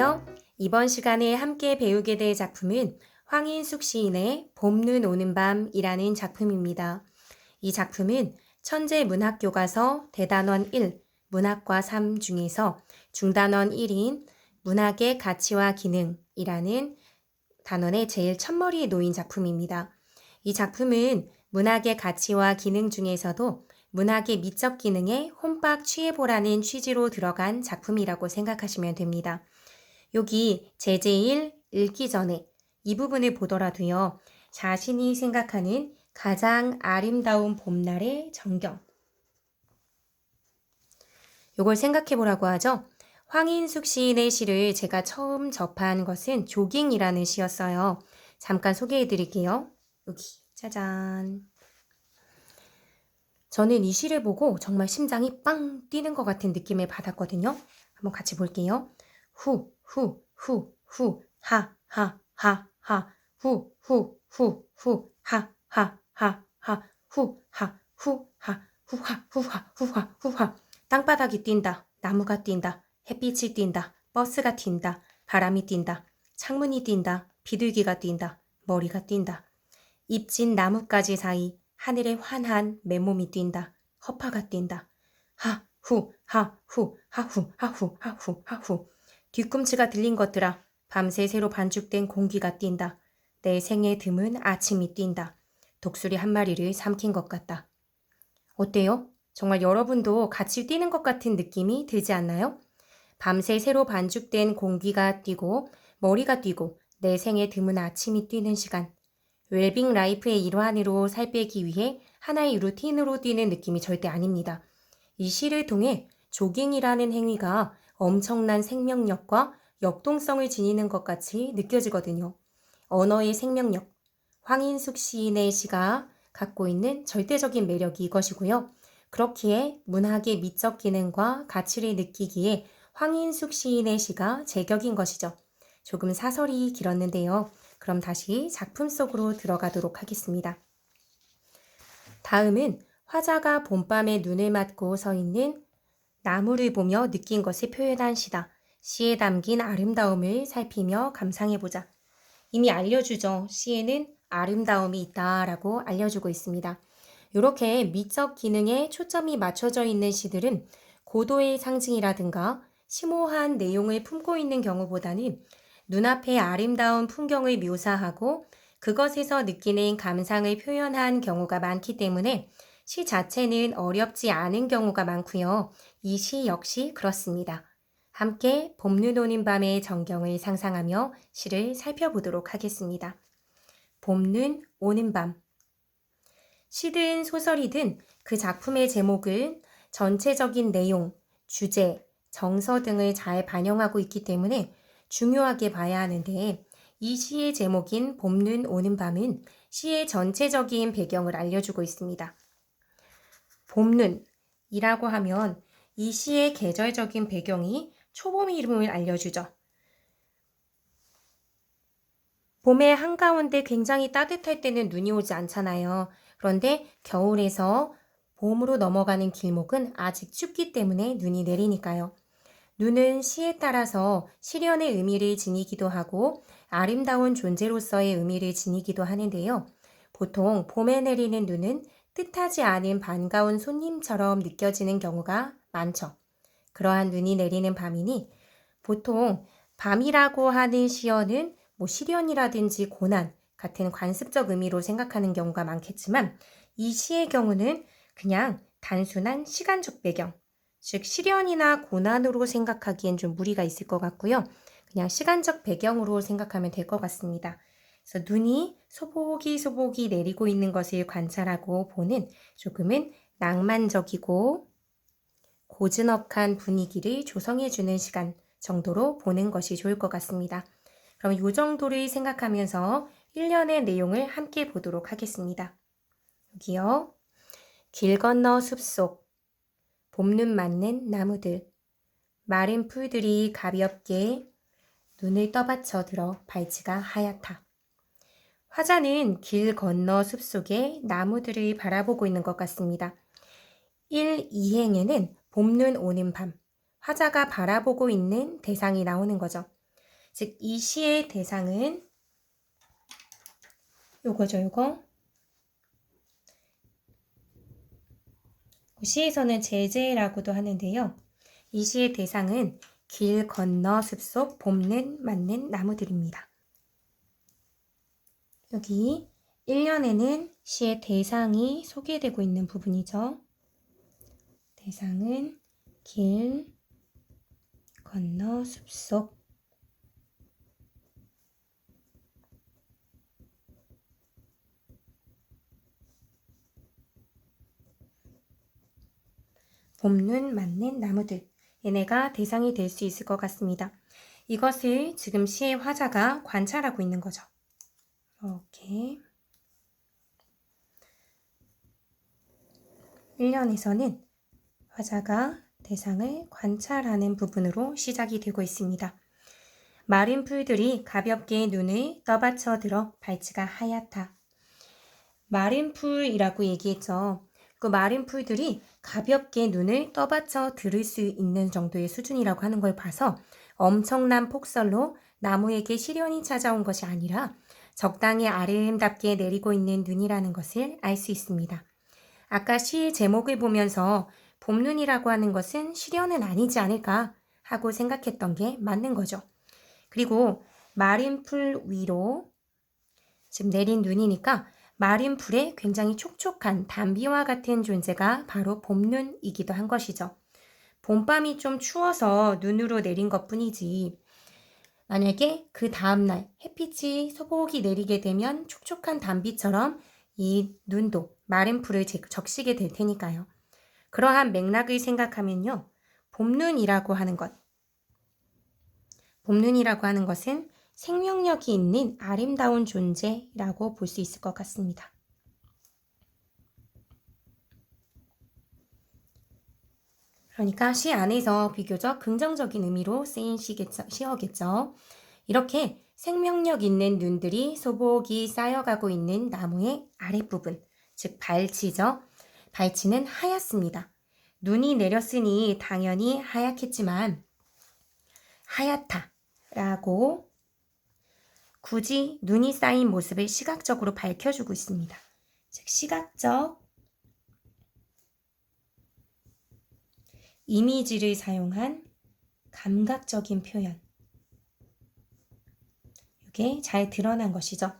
안녕하세요. 이번 시간에 함께 배우게 될 작품은 황인숙 시인의 봄, 눈 오는 밤이라는 작품입니다. 이 작품은 천재문학교과서 대단원 1, 문학과 3 중에서 중단원 1인 문학의 가치와 기능이라는 단원의 제일 첫머리에 놓인 작품입니다. 이 작품은 문학의 가치와 기능 중에서도 문학의 미적 기능에 혼밥 취해보라는 취지로 들어간 작품이라고 생각하시면 됩니다. 여기 제제1 읽기 전에 이 부분을 보더라도요. 자신이 생각하는 가장 아름다운 봄날의 전경. 이걸 생각해 보라고 하죠. 황인숙 시인의 시를 제가 처음 접한 것은 조깅이라는 시였어요. 잠깐 소개해 드릴게요. 여기 짜잔. 저는 이 시를 보고 정말 심장이 빵 뛰는 것 같은 느낌을 받았거든요. 한번 같이 볼게요. 후, 후, 후, 후, 하, 하, 하, 하, 후, 후, 후, 후, 하, 하, 하, 하, 후, 하, 후, 하, 후하, 후하, 후하, 후하. 땅바닥이 뛴다. 나무가 뛴다. 햇빛이 뛴다. 버스가 튄다. 바람이 뛴다. 창문이 뛴다. 비둘기가 뛴다. 머리가 뛴다. 잎진 나뭇가지 사이 하늘에 환한 맨몸이 뛴다. 허파가 뛴다. 하, 후, 하, 후, 하, 후, 하, 후, 하, 후, 하, 후. 뒤꿈치가 들린 것들아. 밤새 새로 반죽된 공기가 뛴다. 내 생에 드문 아침이 뛴다. 독수리 한 마리를 삼킨 것 같다. 어때요? 정말 여러분도 같이 뛰는 것 같은 느낌이 들지 않나요? 밤새 새로 반죽된 공기가 뛰고 머리가 뛰고 내 생에 드문 아침이 뛰는 시간. 웰빙 라이프의 일환으로 살 빼기 위해 하나의 루틴으로 뛰는 느낌이 절대 아닙니다. 이 시를 통해 조깅이라는 행위가 엄청난 생명력과 역동성을 지니는 것 같이 느껴지거든요. 언어의 생명력, 황인숙 시인의 시가 갖고 있는 절대적인 매력이 이것이고요. 그렇기에 문학의 미적 기능과 가치를 느끼기에 황인숙 시인의 시가 제격인 것이죠. 조금 사설이 길었는데요. 그럼 다시 작품 속으로 들어가도록 하겠습니다. 다음은 화자가 봄밤에 눈을 맞고 서 있는 나무를 보며 느낀 것을 표현한 시다. 시에 담긴 아름다움을 살피며 감상해보자. 이미 알려주죠. 시에는 아름다움이 있다라고 알려주고 있습니다. 이렇게 미적 기능에 초점이 맞춰져 있는 시들은 고도의 상징이라든가 심오한 내용을 품고 있는 경우보다는 눈앞의 아름다운 풍경을 묘사하고 그것에서 느끼는 감상을 표현한 경우가 많기 때문에 시 자체는 어렵지 않은 경우가 많고요. 이 시 역시 그렇습니다. 함께 봄, 눈 오는 밤의 전경을 상상하며 시를 살펴보도록 하겠습니다. 봄, 눈 오는 밤. 시든 소설이든 그 작품의 제목은 전체적인 내용, 주제, 정서 등을 잘 반영하고 있기 때문에 중요하게 봐야 하는데 이 시의 제목인 봄, 눈 오는 밤은 시의 전체적인 배경을 알려주고 있습니다. 봄, 눈이라고 하면 이 시의 계절적인 배경이 초봄임을 알려주죠. 봄의 한가운데 굉장히 따뜻할 때는 눈이 오지 않잖아요. 그런데 겨울에서 봄으로 넘어가는 길목은 아직 춥기 때문에 눈이 내리니까요. 눈은 시에 따라서 시련의 의미를 지니기도 하고 아름다운 존재로서의 의미를 지니기도 하는데요. 보통 봄에 내리는 눈은 뜻하지 않은 반가운 손님처럼 느껴지는 경우가 많죠. 그러한 눈이 내리는 밤이니 보통 밤이라고 하는 시어는 시련이라든지 고난 같은 관습적 의미로 생각하는 경우가 많겠지만 이 시의 경우는 그냥 단순한 시간적 배경, 즉 시련이나 고난으로 생각하기엔 좀 무리가 있을 것 같고요. 그냥 시간적 배경으로 생각하면 될 것 같습니다. 그래서 눈이 소복이 내리고 있는 것을 관찰하고 보는 조금은 낭만적이고 고즈넉한 분위기를 조성해주는 시간 정도로 보는 것이 좋을 것 같습니다. 그럼 이 정도를 생각하면서 1년의 내용을 함께 보도록 하겠습니다. 여기요. 길 건너 숲속 봄눈 맞는 나무들 마른 풀들이 가볍게 눈을 떠받쳐 들어 발치가 하얗다. 화자는 길 건너 숲속의 나무들을 바라보고 있는 것 같습니다. 1, 2행에는 봄눈 오는 밤, 화자가 바라보고 있는 대상이 나오는 거죠. 즉, 이 시의 대상은 요거죠, 요거. 시에서는 제재라고도 하는데요. 이 시의 대상은 길 건너 숲속 봄는 맞는 나무들입니다. 여기 1년에는 시의 대상이 소개되고 있는 부분이죠. 대상은 길 건너 숲속 봄눈 맞는 나무들. 얘네가 대상이 될 수 있을 것 같습니다. 이것을 지금 시의 화자가 관찰하고 있는 거죠. 이렇게 1년에서는 화자가 대상을 관찰하는 부분으로 시작이 되고 있습니다. 마른 풀들이 가볍게 눈을 떠받쳐 들어 발치가 하얗다. 마른 풀이라고 얘기했죠. 그 마른 풀들이 가볍게 눈을 떠받쳐 들을 수 있는 정도의 수준이라고 하는 걸 봐서 엄청난 폭설로 나무에게 시련이 찾아온 것이 아니라 적당히 아름답게 내리고 있는 눈이라는 것을 알 수 있습니다. 아까 시 제목을 보면서 봄눈이라고 하는 것은 시련은 아니지 않을까 하고 생각했던 게 맞는 거죠. 그리고 마른 풀 위로 지금 내린 눈이니까 마른 풀에 굉장히 촉촉한 단비와 같은 존재가 바로 봄눈이기도 한 것이죠. 봄밤이 좀 추워서 눈으로 내린 것뿐이지 만약에 그 다음날 햇빛이 소복이 내리게 되면 촉촉한 단비처럼 이 눈도 마른 풀을 적시게 될 테니까요. 그러한 맥락을 생각하면요. 봄눈이라고 하는 것은 생명력이 있는 아름다운 존재라고 볼 수 있을 것 같습니다. 그러니까 시 안에서 비교적 긍정적인 의미로 쓰인 시어겠죠. 이렇게 생명력 있는 눈들이 소복이 쌓여가고 있는 나무의 아랫부분, 즉 발치죠. 발치는 하얗습니다. 눈이 내렸으니 당연히 하얗겠지만 하얗다라고 굳이 눈이 쌓인 모습을 시각적으로 밝혀주고 있습니다. 즉 시각적 이미지를 사용한 감각적인 표현. 이게 잘 드러난 것이죠.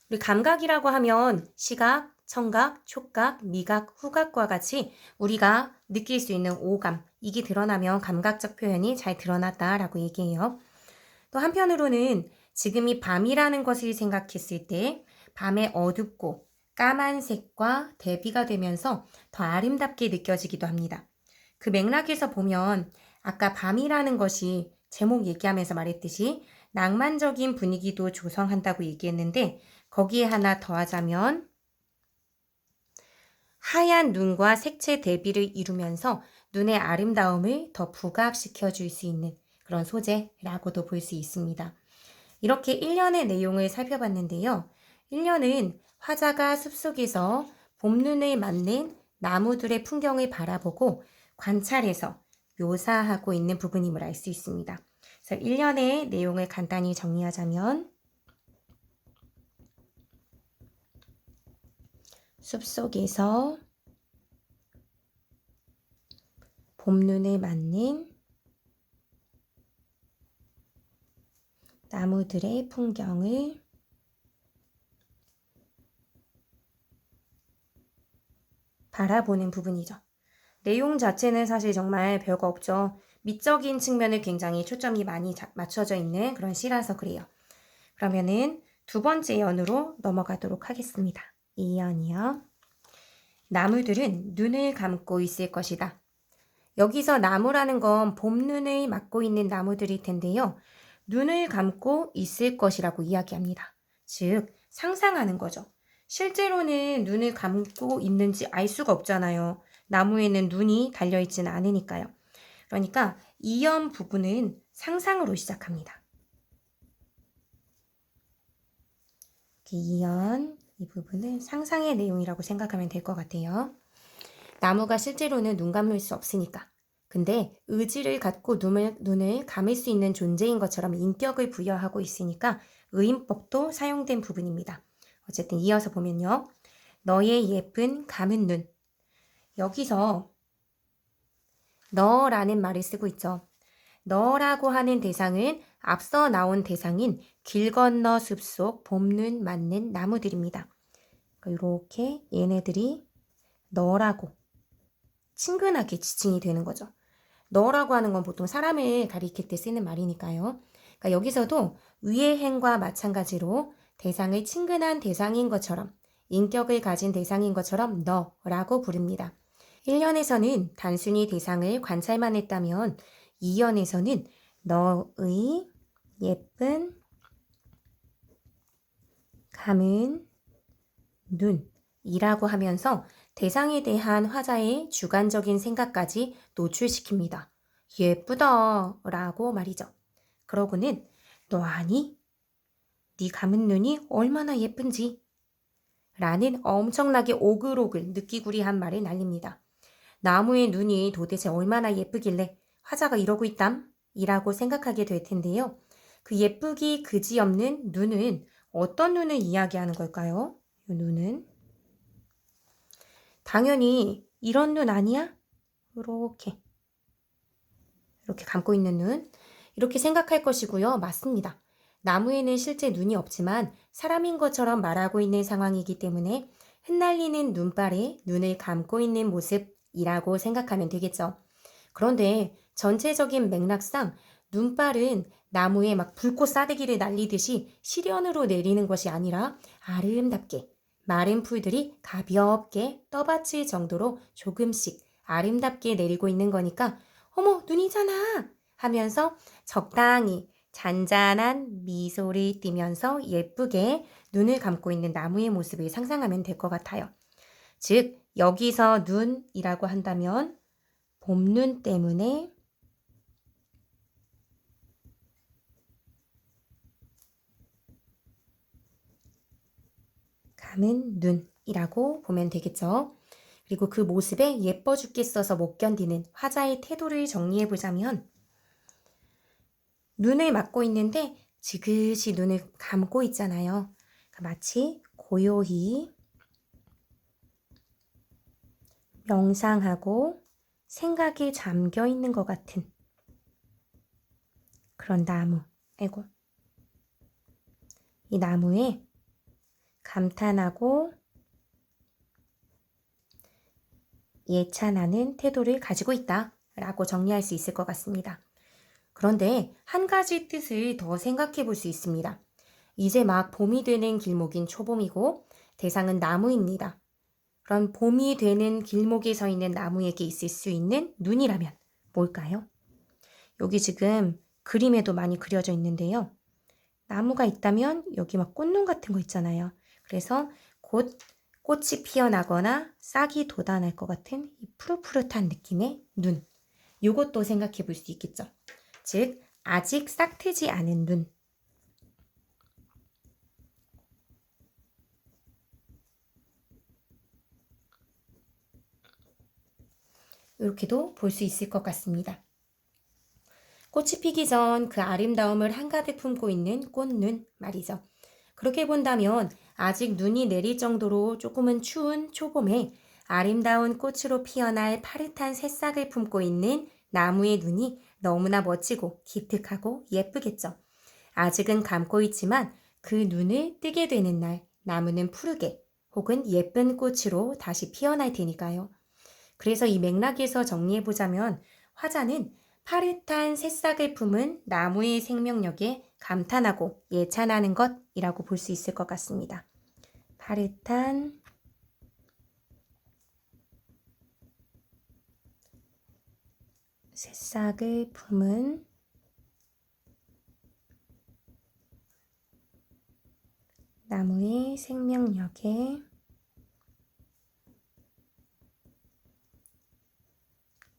우리 감각이라고 하면 시각, 청각, 촉각, 미각, 후각과 같이 우리가 느낄 수 있는 오감, 이게 드러나면 감각적 표현이 잘 드러났다라고 얘기해요. 또 한편으로는 지금이 밤이라는 것을 생각했을 때 밤의 어둡고 까만색과 대비가 되면서 더 아름답게 느껴지기도 합니다. 그 맥락에서 보면 아까 밤이라는 것이 제목 얘기하면서 말했듯이 낭만적인 분위기도 조성한다고 얘기했는데 거기에 하나 더하자면 하얀 눈과 색채 대비를 이루면서 눈의 아름다움을 더 부각시켜 줄 수 있는 그런 소재라고도 볼 수 있습니다. 이렇게 1년의 내용을 살펴봤는데요. 1년은 화자가 숲속에서 봄눈을 맞는 나무들의 풍경을 바라보고 관찰해서 묘사하고 있는 부분임을 알 수 있습니다. 그래서 1년의 내용을 간단히 정리하자면 숲속에서 봄눈을 맞는 나무들의 풍경을 바라보는 부분이죠. 내용 자체는 사실 정말 별거 없죠. 미적인 측면을 굉장히 초점이 많이 맞춰져 있는 그런 시라서 그래요. 그러면은 두 번째 연으로 넘어가도록 하겠습니다. 2연이요. 나무들은 눈을 감고 있을 것이다. 여기서 나무라는 건 봄눈을 맞고 있는 나무들일 텐데요. 눈을 감고 있을 것이라고 이야기합니다. 즉, 상상하는 거죠. 실제로는 눈을 감고 있는지 알 수가 없잖아요. 나무에는 눈이 달려있지는 않으니까요. 그러니까 이연 부분은 상상으로 시작합니다. 이연, 이 부분은 상상의 내용이라고 생각하면 될 것 같아요. 나무가 실제로는 눈 감을 수 없으니까 근데 의지를 갖고 눈을 감을 수 있는 존재인 것처럼 인격을 부여하고 있으니까 의인법도 사용된 부분입니다. 어쨌든 이어서 보면요. 너의 예쁜 감은 눈. 여기서 너라는 말을 쓰고 있죠. 너라고 하는 대상은 앞서 나온 대상인 길 건너 숲속 봄눈 맞는 나무들입니다. 이렇게 얘네들이 너라고 친근하게 지칭이 되는 거죠. 너라고 하는 건 보통 사람을 가리킬 때 쓰는 말이니까요. 그러니까 여기서도 위의 행과 마찬가지로 대상을 친근한 대상인 것처럼 인격을 가진 대상인 것처럼 너라고 부릅니다. 1년에서는 단순히 대상을 관찰만 했다면 2년에서는 너의 예쁜 감은 눈이라고 하면서 대상에 대한 화자의 주관적인 생각까지 노출시킵니다. 예쁘다 라고 말이죠. 그러고는 너 아니? 네 감은 눈이 얼마나 예쁜지 라는 엄청나게 오글오글 느끼구리한 말을 날립니다. 나무의 눈이 도대체 얼마나 예쁘길래 화자가 이러고 있담? 이라고 생각하게 될 텐데요. 그 예쁘기 그지없는 눈은 어떤 눈을 이야기하는 걸까요? 이 눈은 당연히 이런 눈 아니야? 이렇게 감고 있는 눈. 이렇게 생각할 것이고요. 맞습니다. 나무에는 실제 눈이 없지만 사람인 것처럼 말하고 있는 상황이기 때문에 흩날리는 눈발에 눈을 감고 있는 모습이라고 생각하면 되겠죠. 그런데 전체적인 맥락상 눈발은 나무에 막 불꽃 싸대기를 날리듯이 시련으로 내리는 것이 아니라 아름답게 마른 풀들이 가볍게 떠받칠 정도로 조금씩 아름답게 내리고 있는 거니까 어머 눈이잖아 하면서 적당히 잔잔한 미소를 띠면서 예쁘게 눈을 감고 있는 나무의 모습을 상상하면 될 것 같아요. 즉 여기서 눈이라고 한다면 봄눈 때문에 감은 눈이라고 보면 되겠죠. 그리고 그 모습에 예뻐 죽겠어서 못 견디는 화자의 태도를 정리해보자면 눈을 막고 있는데 지그시 눈을 감고 있잖아요. 마치 고요히 명상하고 생각에 잠겨 있는 것 같은 그런 나무. 아이고. 이 나무에 감탄하고 예찬하는 태도를 가지고 있다 라고 정리할 수 있을 것 같습니다. 그런데 한 가지 뜻을 더 생각해 볼 수 있습니다. 이제 막 봄이 되는 길목인 초봄이고 대상은 나무입니다. 그럼 봄이 되는 길목에 서 있는 나무에게 있을 수 있는 눈이라면 뭘까요? 여기 지금 그림에도 많이 그려져 있는데요. 나무가 있다면 여기 막 꽃눈 같은 거 있잖아요. 그래서 곧 꽃이 피어나거나 싹이 돋아날 것 같은 이 푸릇푸릇한 느낌의 눈. 이것도 생각해 볼 수 있겠죠. 즉 아직 싹 트지 않은 눈. 이렇게도 볼 수 있을 것 같습니다. 꽃이 피기 전 그 아름다움을 한가득 품고 있는 꽃눈 말이죠. 그렇게 본다면 아직 눈이 내릴 정도로 조금은 추운 초봄에 아름다운 꽃으로 피어날 파릇한 새싹을 품고 있는 나무의 눈이 너무나 멋지고 기특하고 예쁘겠죠. 아직은 감고 있지만 그 눈을 뜨게 되는 날 나무는 푸르게 혹은 예쁜 꽃으로 다시 피어날 테니까요. 그래서 이 맥락에서 정리해보자면 화자는 파릇한 새싹을 품은 나무의 생명력에 감탄하고 예찬하는 것이라고 볼 수 있을 것 같습니다. 파릇한 새싹을 품은 나무의 생명력에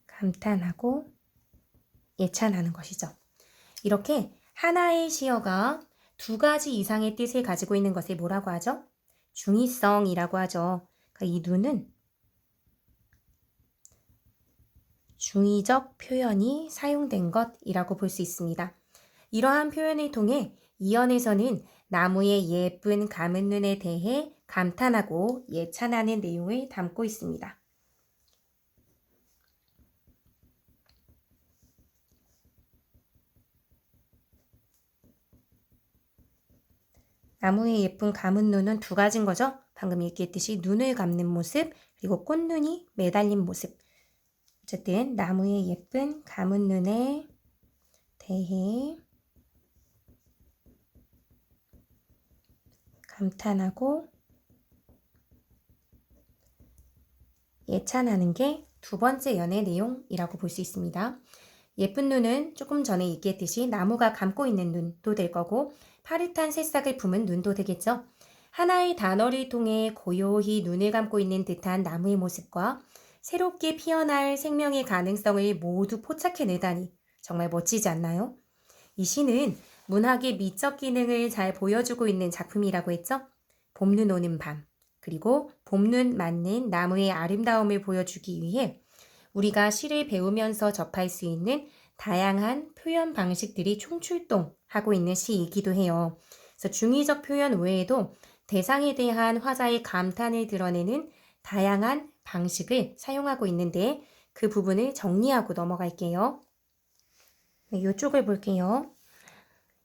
감탄하고 예찬하는 것이죠. 이렇게 하나의 시어가 두 가지 이상의 뜻을 가지고 있는 것을 뭐라고 하죠? 중의성이라고 하죠. 그러니까 이 눈은 중의적 표현이 사용된 것이라고 볼 수 있습니다. 이러한 표현을 통해 이연에서는 나무의 예쁜 감은 눈에 대해 감탄하고 예찬하는 내용을 담고 있습니다. 나무의 예쁜 감은 눈은 두 가지인 거죠. 방금 얘기했듯이 눈을 감는 모습, 그리고 꽃눈이 매달린 모습. 어쨌든 나무의 예쁜 감은 눈에 대해 감탄하고 예찬하는 게 두 번째 연의 내용이라고 볼 수 있습니다. 예쁜 눈은 조금 전에 얘기했듯이 나무가 감고 있는 눈도 될 거고 파릇한 새싹을 품은 눈도 되겠죠. 하나의 단어를 통해 고요히 눈을 감고 있는 듯한 나무의 모습과 새롭게 피어날 생명의 가능성을 모두 포착해내다니 정말 멋지지 않나요? 이 시는 문학의 미적 기능을 잘 보여주고 있는 작품이라고 했죠. 봄눈 오는 밤, 그리고 봄눈 맞는 나무의 아름다움을 보여주기 위해 우리가 시를 배우면서 접할 수 있는 다양한 표현 방식들이 총출동하고 있는 시이기도 해요. 그래서 중의적 표현 외에도 대상에 대한 화자의 감탄을 드러내는 다양한 방식을 사용하고 있는데 그 부분을 정리하고 넘어갈게요. 네, 이쪽을 볼게요.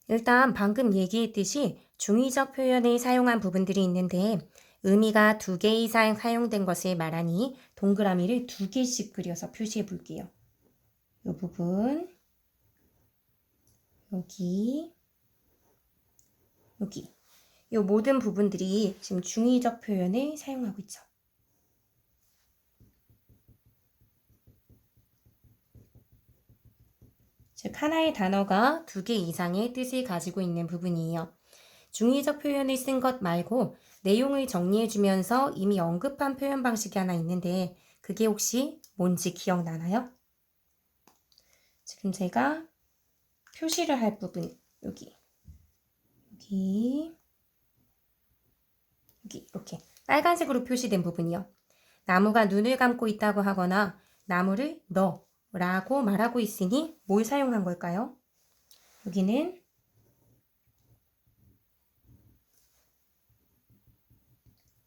일단 방금 얘기했듯이 중의적 표현을 사용한 부분들이 있는데 의미가 2개 이상 사용된 것을 말하니 동그라미를 2개씩 그려서 표시해 볼게요. 이 부분, 여기, 여기. 이 모든 부분들이 지금 중의적 표현을 사용하고 있죠. 즉 하나의 단어가 2개 이상의 뜻을 가지고 있는 부분이에요. 중의적 표현을 쓴 것 말고 내용을 정리해주면서 이미 언급한 표현 방식이 하나 있는데 그게 혹시 뭔지 기억나나요? 지금 제가 표시를 할 부분 여기 이렇게 빨간색으로 표시된 부분이요. 나무가 눈을 감고 있다고 하거나 나무를 너라고 말하고 있으니 뭘 사용한 걸까요? 여기는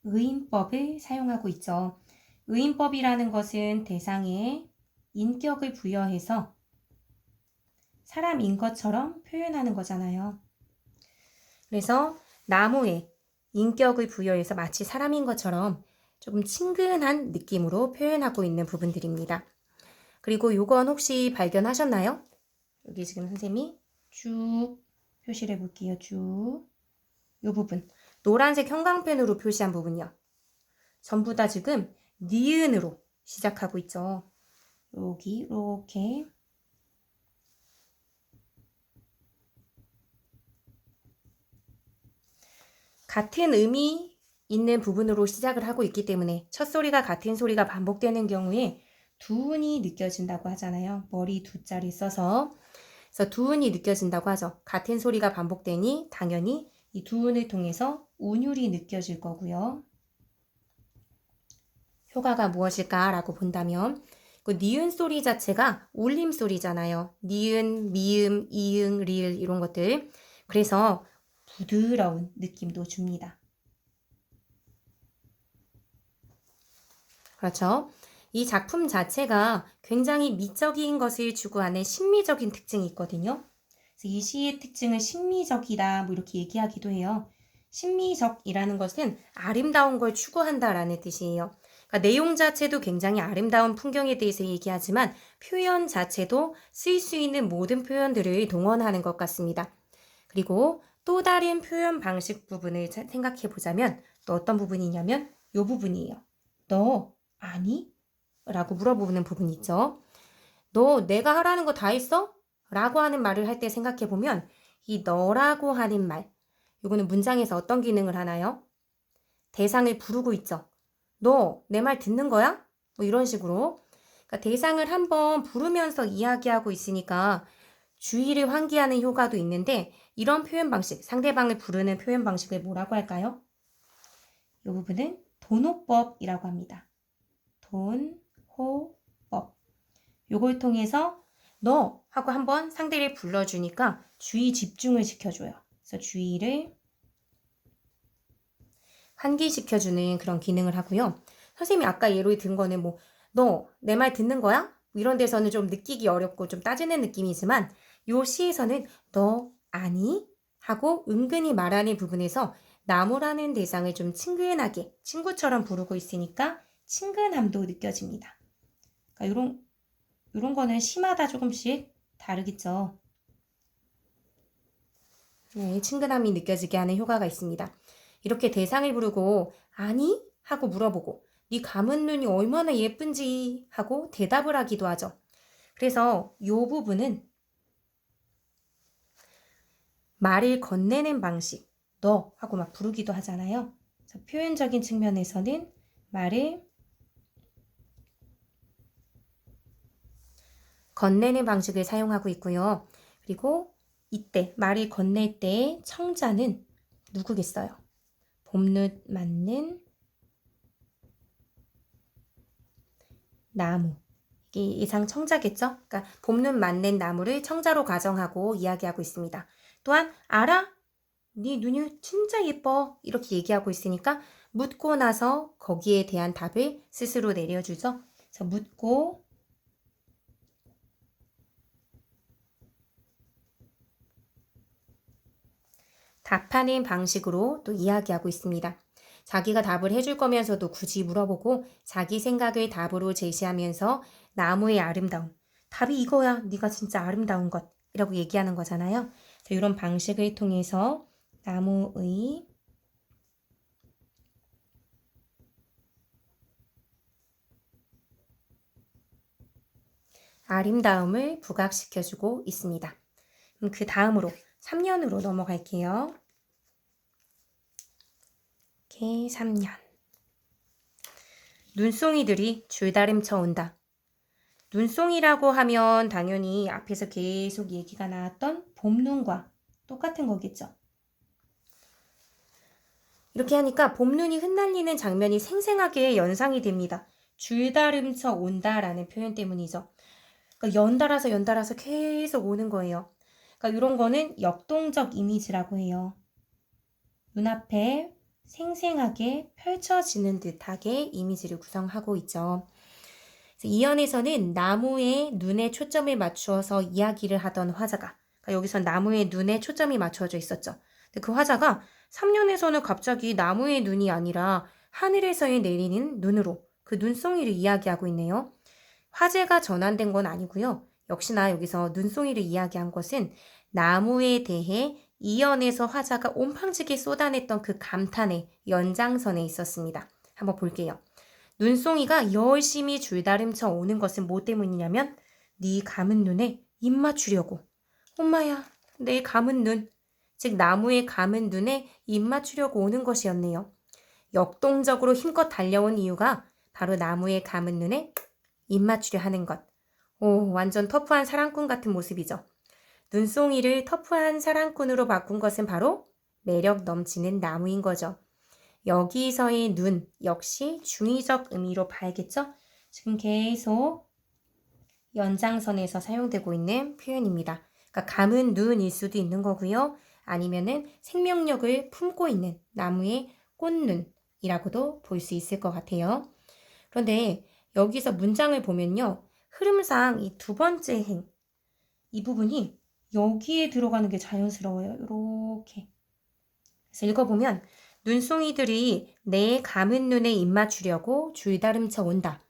의인법을 사용하고 있죠. 의인법이라는 것은 대상에 인격을 부여해서 사람인 것처럼 표현하는 거잖아요. 그래서 나무에 인격을 부여해서 마치 사람인 것처럼 조금 친근한 느낌으로 표현하고 있는 부분들입니다. 그리고 요건 혹시 발견하셨나요? 여기 지금 선생님이 쭉 표시를 해볼게요. 쭉. 요 부분. 노란색 형광펜으로 표시한 부분이요. 전부 다 지금 니은으로 시작하고 있죠. 여기 이렇게 같은 의미 있는 부분으로 시작을 하고 있기 때문에 첫 소리가 같은 소리가 반복되는 경우에 두운이 느껴진다고 하잖아요. 머리 두 자리 써서. 그래서 두운이 느껴진다고 하죠. 같은 소리가 반복되니 당연히 이 두운을 통해서 운율이 느껴질 거고요. 효과가 무엇일까라고 본다면 그 니은 소리 자체가 울림 소리잖아요. 니은, 미음, 이응, 리을 이런 것들. 그래서 부드러운 느낌도 줍니다. 그렇죠? 이 작품 자체가 굉장히 미적인 것을 추구하는 심미적인 특징이 있거든요. 그래서 이 시의 특징은 심미적이다 뭐 이렇게 얘기하기도 해요. 심미적이라는 것은 아름다운 걸 추구한다라는 뜻이에요. 그러니까 내용 자체도 굉장히 아름다운 풍경에 대해서 얘기하지만 표현 자체도 쓸 수 있는 모든 표현들을 동원하는 것 같습니다. 그리고 또 다른 표현 방식 부분을 생각해 보자면 또 어떤 부분이냐면 이 부분이에요. 너 아니? 라고 물어보는 부분이 있죠. 너 내가 하라는 거 다 했어? 라고 하는 말을 할 때 생각해 보면 이 너라고 하는 말 이거는 문장에서 어떤 기능을 하나요? 대상을 부르고 있죠. 너 내 말 듣는 거야? 뭐 이런 식으로 그러니까 대상을 한번 부르면서 이야기하고 있으니까 주의를 환기하는 효과도 있는데 이런 표현 방식, 상대방을 부르는 표현 방식을 뭐라고 할까요? 이 부분은 돈호법이라고 합니다. 돈호법. 요걸 통해서 너 하고 한번 상대를 불러주니까 주의 집중을 시켜줘요. 그래서 주의를 환기시켜주는 그런 기능을 하고요. 선생님이 아까 예로 든 거는 뭐 너 내 말 듣는 거야? 뭐 이런 데서는 좀 느끼기 어렵고 좀 따지는 느낌이지만 요 시에서는 너 아니? 하고 은근히 말하는 부분에서 나무라는 대상을 좀 친근하게 친구처럼 부르고 있으니까 친근함도 느껴집니다. 그러니까 이런 거는 시마다 조금씩 다르겠죠. 네, 친근함이 느껴지게 하는 효과가 있습니다. 이렇게 대상을 부르고 아니? 하고 물어보고 네 감은 눈이 얼마나 예쁜지 하고 대답을 하기도 하죠. 그래서 이 부분은 말을 건네는 방식, 너 하고 막 부르기도 하잖아요. 그래서 표현적인 측면에서는 말을 건네는 방식을 사용하고 있고요. 그리고 이때 말을 건넬 때 청자는 누구겠어요? 봄눈 맞는 나무. 이게 예상 청자겠죠? 그러니까 봄눈 맞는 나무를 청자로 가정하고 이야기하고 있습니다. 또한 알아? 네 눈이 진짜 예뻐. 이렇게 얘기하고 있으니까 묻고 나서 거기에 대한 답을 스스로 내려주죠. 그래서 묻고 답하는 방식으로 또 이야기하고 있습니다. 자기가 답을 해줄 거면서도 굳이 물어보고 자기 생각을 답으로 제시하면서 나무의 아름다움. 답이 이거야. 네가 진짜 아름다운 것. 이라고 얘기하는 거잖아요. 이런 방식을 통해서 나무의 아름다움을 부각시켜주고 있습니다. 그 다음으로 3년으로 넘어갈게요. 이렇게 3년. 눈송이들이 줄다림쳐 온다. 눈송이라고 하면 당연히 앞에서 계속 얘기가 나왔던 봄눈과 똑같은 거겠죠. 이렇게 하니까 봄눈이 흩날리는 장면이 생생하게 연상이 됩니다. 줄다름쳐 온다라는 표현 때문이죠. 그러니까 연달아서 계속 오는 거예요. 그러니까 이런 거는 역동적 이미지라고 해요. 눈앞에 생생하게 펼쳐지는 듯하게 이미지를 구성하고 있죠. 이 연에서는 나무의 눈에 초점을 맞추어서 이야기를 하던 화자가, 그러니까 여기서 나무의 눈에 초점이 맞춰져 있었죠. 근데 그 화자가 3년에서는 갑자기 나무의 눈이 아니라 하늘에서의 내리는 눈으로 그 눈송이를 이야기하고 있네요. 화제가 전환된 건 아니고요. 역시나 여기서 눈송이를 이야기한 것은 나무에 대해 이연에서 화자가 온팡지게 쏟아냈던 그 감탄의 연장선에 있었습니다. 한번 볼게요. 눈송이가 열심히 줄다름쳐 오는 것은 뭐 때문이냐면 네 감은 눈에 입 맞추려고. 엄마야, 내 감은 눈. 즉 나무의 감은 눈에 입 맞추려고 오는 것이었네요. 역동적으로 힘껏 달려온 이유가 바로 나무의 감은 눈에 입 맞추려 하는 것. 오, 완전 터프한 사랑꾼 같은 모습이죠. 눈송이를 터프한 사랑꾼으로 바꾼 것은 바로 매력 넘치는 나무인 거죠. 여기서의 눈 역시 중의적 의미로 봐야겠죠? 지금 계속 연장선에서 사용되고 있는 표현입니다. 그러니까 감은 눈일 수도 있는 거고요. 아니면은 생명력을 품고 있는 나무의 꽃눈이라고도 볼 수 있을 것 같아요. 그런데 여기서 문장을 보면요. 흐름상 이 두 번째 행, 이 부분이 여기에 들어가는 게 자연스러워요. 이렇게. 그래서 읽어보면 눈송이들이 내 감은 눈에 입 맞추려고 줄다름쳐 온다.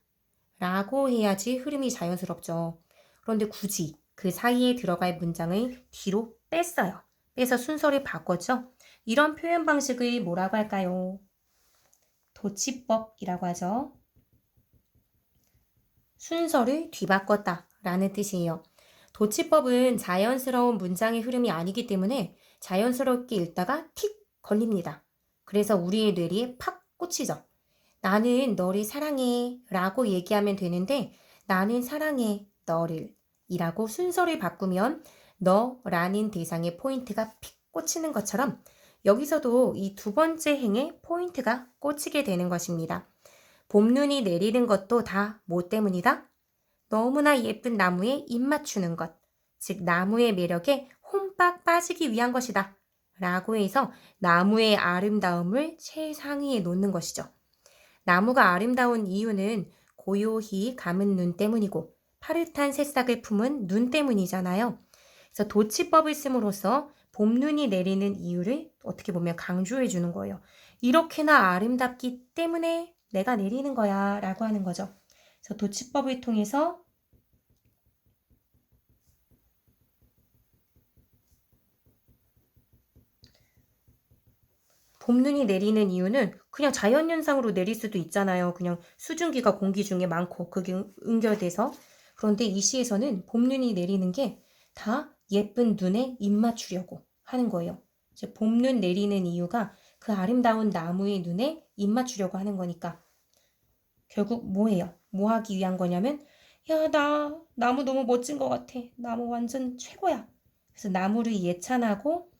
라고 해야지 흐름이 자연스럽죠. 그런데 굳이 그 사이에 들어갈 문장을 뒤로 뺐어요. 빼서 순서를 바꿨죠. 이런 표현 방식을 뭐라고 할까요? 도치법이라고 하죠. 순서를 뒤바꿨다 라는 뜻이에요. 도치법은 자연스러운 문장의 흐름이 아니기 때문에 자연스럽게 읽다가 틱 걸립니다. 그래서 우리의 뇌리에 팍 꽂히죠. 나는 너를 사랑해 라고 얘기하면 되는데 나는 사랑해 너를 이라고 순서를 바꾸면 너라는 대상의 포인트가 픽 꽂히는 것처럼 여기서도 이 두 번째 행에 포인트가 꽂히게 되는 것입니다. 봄눈이 내리는 것도 다 뭐 때문이다? 너무나 예쁜 나무에 입 맞추는 것, 즉 나무의 매력에 홈빡 빠지기 위한 것이다. 라고 해서 나무의 아름다움을 최상위에 놓는 것이죠. 나무가 아름다운 이유는 고요히 감은 눈 때문이고 파릇한 새싹을 품은 눈 때문이잖아요. 그래서 도치법을 씀으로써 봄눈이 내리는 이유를 어떻게 보면 강조해 주는 거예요. 이렇게나 아름답기 때문에 내가 내리는 거야 라고 하는 거죠. 그래서 도치법을 통해서 봄눈이 내리는 이유는 그냥 자연현상으로 내릴 수도 있잖아요. 그냥 수증기가 공기 중에 많고 그게 응결돼서. 그런데 이 시에서는 봄눈이 내리는 게 다 예쁜 눈에 입 맞추려고 하는 거예요. 이제 봄눈 내리는 이유가 그 아름다운 나무의 눈에 입 맞추려고 하는 거니까 결국 뭐예요? 뭐 하기 위한 거냐면 야, 나 나무 너무 멋진 것 같아. 나무 완전 최고야. 그래서 나무를 예찬하고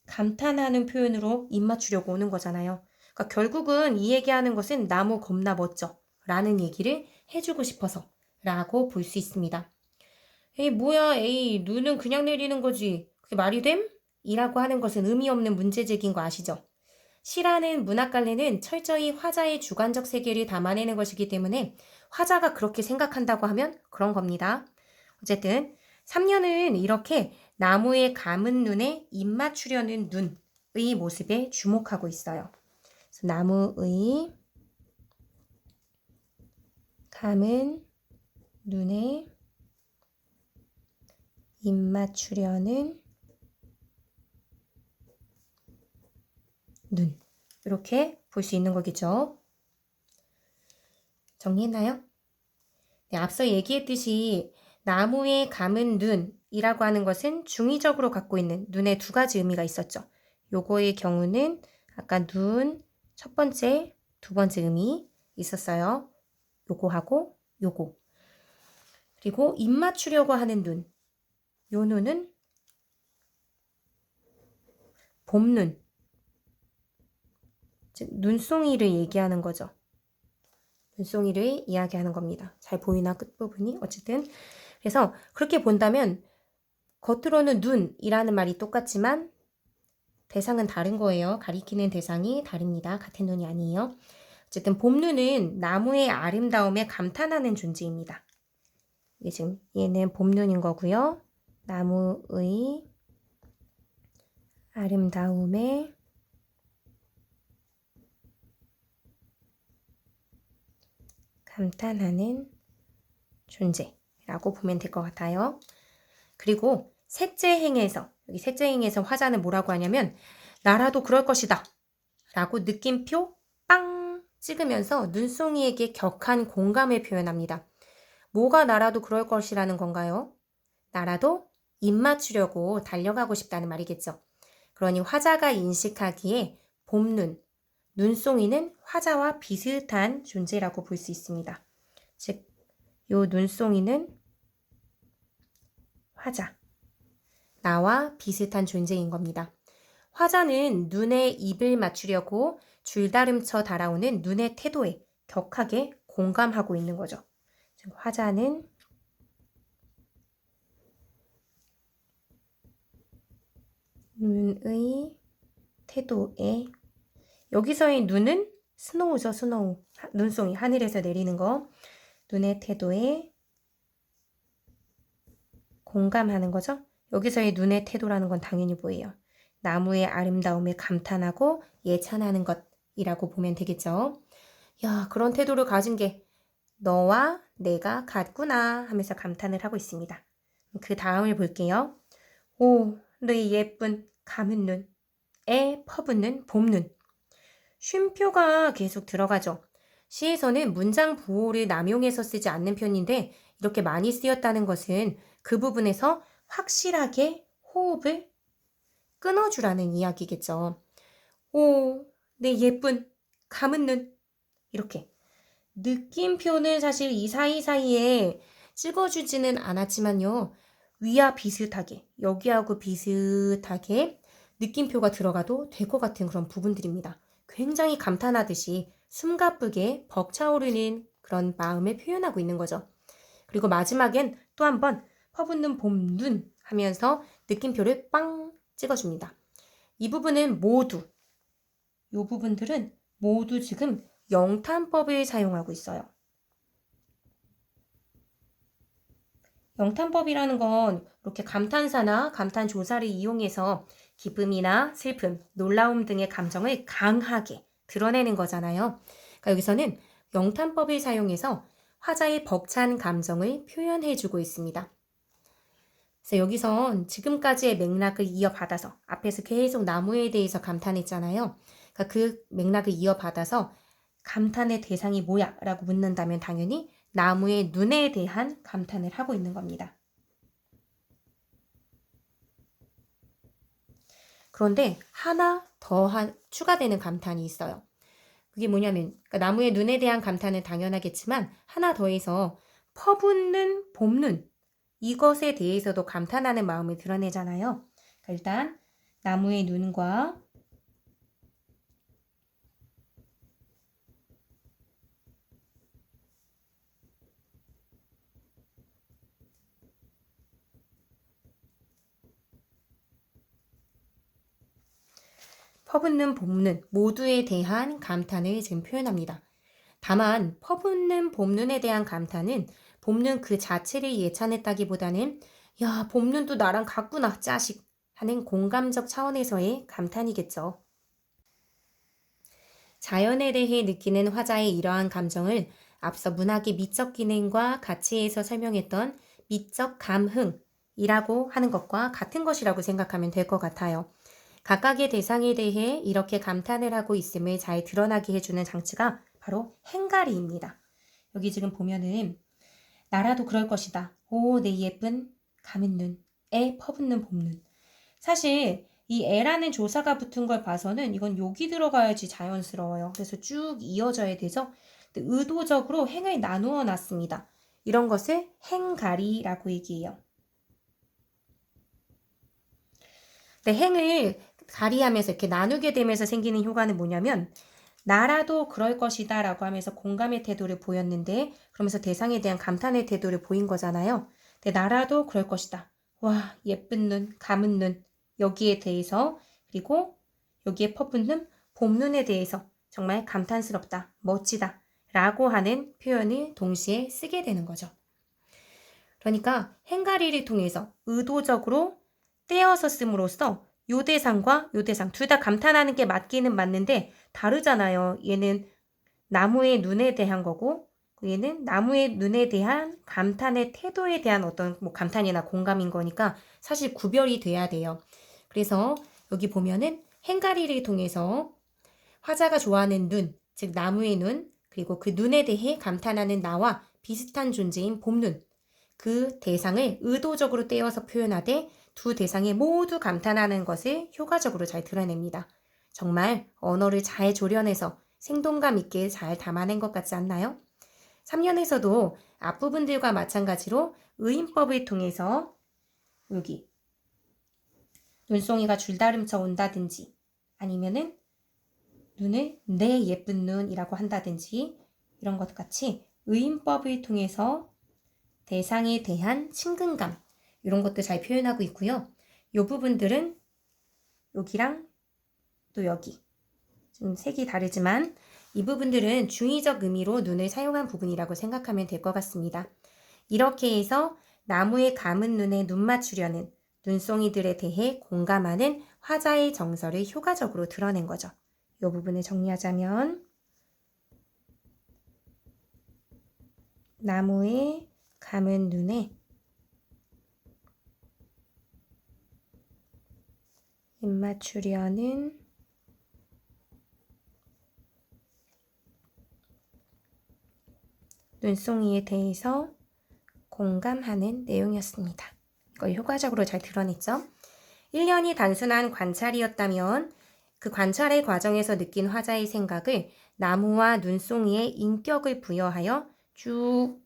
감탄하는 표현으로 입 맞추려고 오는 거잖아요. 그러니까 결국은 이 얘기하는 것은 나무 겁나 멋져 라는 얘기를 해주고 싶어서 라고 볼 수 있습니다. 에이 뭐야 에이 눈은 그냥 내리는 거지. 그게 말이 됨? 이라고 하는 것은 의미 없는 문제제기인 거 아시죠? 시라는 문학갈래는 철저히 화자의 주관적 세계를 담아내는 것이기 때문에 화자가 그렇게 생각한다고 하면 그런 겁니다. 어쨌든 3년은 이렇게 나무의 감은 눈에 입 맞추려는 눈의 모습에 주목하고 있어요. 그래서 나무의 감은 눈에 입 맞추려는 눈. 이렇게 볼 수 있는 거겠죠. 정리했나요? 네, 앞서 얘기했듯이 나무의 감은 눈이라고 하는 것은 중의적으로 갖고 있는 눈의 두 가지 의미가 있었죠. 요거의 경우는 아까 눈 첫 번째, 두 번째 의미 있었어요. 요거하고 요거. 그리고 입 맞추려고 하는 눈. 요 눈은 봄눈. 즉 눈송이를 얘기하는 거죠. 눈송이를 이야기하는 겁니다. 잘 보이나 끝부분이? 어쨌든 그래서 그렇게 본다면 겉으로는 눈이라는 말이 똑같지만 대상은 다른 거예요. 가리키는 대상이 다릅니다. 같은 눈이 아니에요. 어쨌든 봄눈은 나무의 아름다움에 감탄하는 존재입니다. 이게 지금 얘는 봄눈인 거고요. 나무의 아름다움에 감탄하는 존재라고 보면 될 것 같아요. 그리고 셋째 행에서 여기 셋째 행에서 화자는 뭐라고 하냐면 나라도 그럴 것이다 라고 느낌표 빵 찍으면서 눈송이에게 격한 공감을 표현합니다. 뭐가 나라도 그럴 것이라는 건가요? 나라도 입 맞추려고 달려가고 싶다는 말이겠죠. 그러니 화자가 인식하기에 봄눈, 눈송이는 화자와 비슷한 존재라고 볼 수 있습니다. 즉, 요 눈송이는 화자, 나와 비슷한 존재인 겁니다. 화자는 눈에 입을 맞추려고 줄다름쳐 달아오는 눈의 태도에 격하게 공감하고 있는 거죠. 즉, 화자는 눈의 태도에 여기서의 눈은 스노우죠, 스노우. 눈송이, 하늘에서 내리는 거. 눈의 태도에 공감하는 거죠. 여기서의 눈의 태도라는 건 당연히 뭐예요? 나무의 아름다움에 감탄하고 예찬하는 것이라고 보면 되겠죠. 야, 그런 태도를 가진 게 너와 내가 같구나 하면서 감탄을 하고 있습니다. 그 다음을 볼게요. 오, 너의 예쁜 감은 눈에 퍼붓는 봄눈. 쉼표가 계속 들어가죠. 시에서는 문장 부호를 남용해서 쓰지 않는 편인데 이렇게 많이 쓰였다는 것은 그 부분에서 확실하게 호흡을 끊어주라는 이야기겠죠. 오, 내 예쁜 감은 눈. 이렇게. 느낌표는 사실 이 사이사이에 찍어주지는 않았지만요. 위와 비슷하게, 여기하고 비슷하게 느낌표가 들어가도 될 것 같은 그런 부분들입니다. 굉장히 감탄하듯이 숨가쁘게 벅차오르는 그런 마음을 표현하고 있는 거죠. 그리고 마지막엔 또 한 번 퍼붓는 봄, 눈 하면서 느낌표를 빵 찍어줍니다. 이 부분은 모두, 이 부분들은 모두 지금 영탄법을 사용하고 있어요. 영탄법이라는 건 이렇게 감탄사나 감탄조사를 이용해서 기쁨이나 슬픔, 놀라움 등의 감정을 강하게 드러내는 거잖아요. 그러니까 여기서는 영탄법을 사용해서 화자의 벅찬 감정을 표현해주고 있습니다. 그래서 여기선 지금까지의 맥락을 이어받아서 앞에서 계속 나무에 대해서 감탄했잖아요. 그러니까 그 맥락을 이어받아서 감탄의 대상이 뭐야? 라고 묻는다면 당연히 나무의 눈에 대한 감탄을 하고 있는 겁니다. 그런데 하나 더 추가되는 감탄이 있어요. 그게 뭐냐면 그러니까 나무의 눈에 대한 감탄은 당연하겠지만 하나 더해서 퍼붓는 봄눈 이것에 대해서도 감탄하는 마음을 드러내잖아요. 그러니까 일단 나무의 눈과 퍼붓는 봄눈 모두에 대한 감탄을 지금 표현합니다. 다만 퍼붓는 봄눈에 대한 감탄은 봄눈 그 자체를 예찬했다기보다는 야 봄눈도 나랑 같구나 짜식 하는 공감적 차원에서의 감탄이겠죠. 자연에 대해 느끼는 화자의 이러한 감정을 앞서 문학의 미적 기능과 가치에서 설명했던 미적 감흥이라고 하는 것과 같은 것이라고 생각하면 될 것 같아요. 각각의 대상에 대해 이렇게 감탄을 하고 있음을 잘 드러나게 해주는 장치가 바로 행가리입니다. 여기 지금 보면은 나라도 그럴 것이다. 오, 내 예쁜 감은 눈, 애 퍼붓는 봄눈. 사실 이 애라는 조사가 붙은 걸 봐서는 이건 욕이 들어가야지 자연스러워요. 그래서 쭉 이어져야 돼서 의도적으로 행을 나누어 놨습니다. 이런 것을 행가리라고 얘기해요. 근데 행을 가리하면서 이렇게 나누게 되면서 생기는 효과는 뭐냐면 나라도 그럴 것이다 라고 하면서 공감의 태도를 보였는데 그러면서 대상에 대한 감탄의 태도를 보인 거잖아요. 근데 나라도 그럴 것이다. 와 예쁜 눈, 감은 눈 여기에 대해서 그리고 여기에 퍼붓는 봄눈에 대해서 정말 감탄스럽다, 멋지다 라고 하는 표현을 동시에 쓰게 되는 거죠. 그러니까 행가리를 통해서 의도적으로 떼어서 씀으로써 요 대상과 요 대상 둘 다 감탄하는 게 맞기는 맞는데 다르잖아요. 얘는 나무의 눈에 대한 거고 얘는 나무의 눈에 대한 감탄의 태도에 대한 어떤 뭐 감탄이나 공감인 거니까 사실 구별이 돼야 돼요. 그래서 여기 보면은 행가리를 통해서 화자가 좋아하는 눈, 즉 나무의 눈, 그리고 그 눈에 대해 감탄하는 나와 비슷한 존재인 봄눈, 그 대상을 의도적으로 떼어서 표현하되 두 대상이 모두 감탄하는 것을 효과적으로 잘 드러냅니다. 정말 언어를 잘 조련해서 생동감 있게 잘 담아낸 것 같지 않나요? 3년에서도 앞부분들과 마찬가지로 의인법을 통해서 여기 눈송이가 줄다름쳐 온다든지 아니면은 눈을 내 예쁜 눈이라고 한다든지 이런 것 같이 의인법을 통해서 대상에 대한 친근감 이런 것도 잘 표현하고 있고요. 이 부분들은 여기랑 또 여기 좀 색이 다르지만 이 부분들은 중의적 의미로 눈을 사용한 부분이라고 생각하면 될 것 같습니다. 이렇게 해서 나무의 감은 눈에 눈 맞추려는 눈송이들에 대해 공감하는 화자의 정서를 효과적으로 드러낸 거죠. 이 부분을 정리하자면 나무의 감은 눈에 입 맞추려는 눈송이에 대해서 공감하는 내용이었습니다. 이걸 효과적으로 잘 드러냈죠? 1년이 단순한 관찰이었다면 그 관찰의 과정에서 느낀 화자의 생각을 나무와 눈송이의 인격을 부여하여 쭉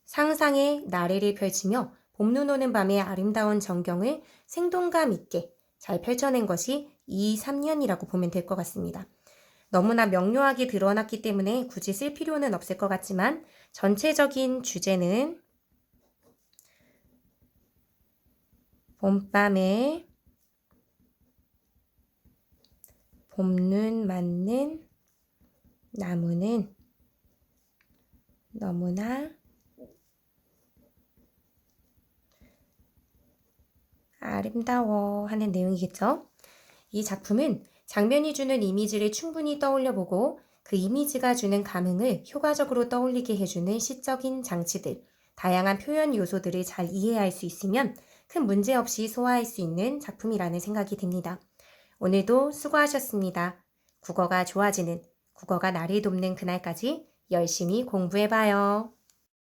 상상의 나래를 펼치며 봄눈 오는 밤의 아름다운 전경을 생동감 있게 잘 펼쳐낸 것이 이 3년이라고 보면 될 것 같습니다. 너무나 명료하게 드러났기 때문에 굳이 쓸 필요는 없을 것 같지만 전체적인 주제는 봄밤에 봄눈 맞는 나무는 너무나 아름다워 하는 내용이겠죠. 이 작품은 장면이 주는 이미지를 충분히 떠올려보고 그 이미지가 주는 감흥을 효과적으로 떠올리게 해주는 시적인 장치들, 다양한 표현 요소들을 잘 이해할 수 있으면 큰 문제 없이 소화할 수 있는 작품이라는 생각이 듭니다. 오늘도 수고하셨습니다. 국어가 좋아지는, 국어가 나를 돕는 그날까지 열심히 공부해봐요.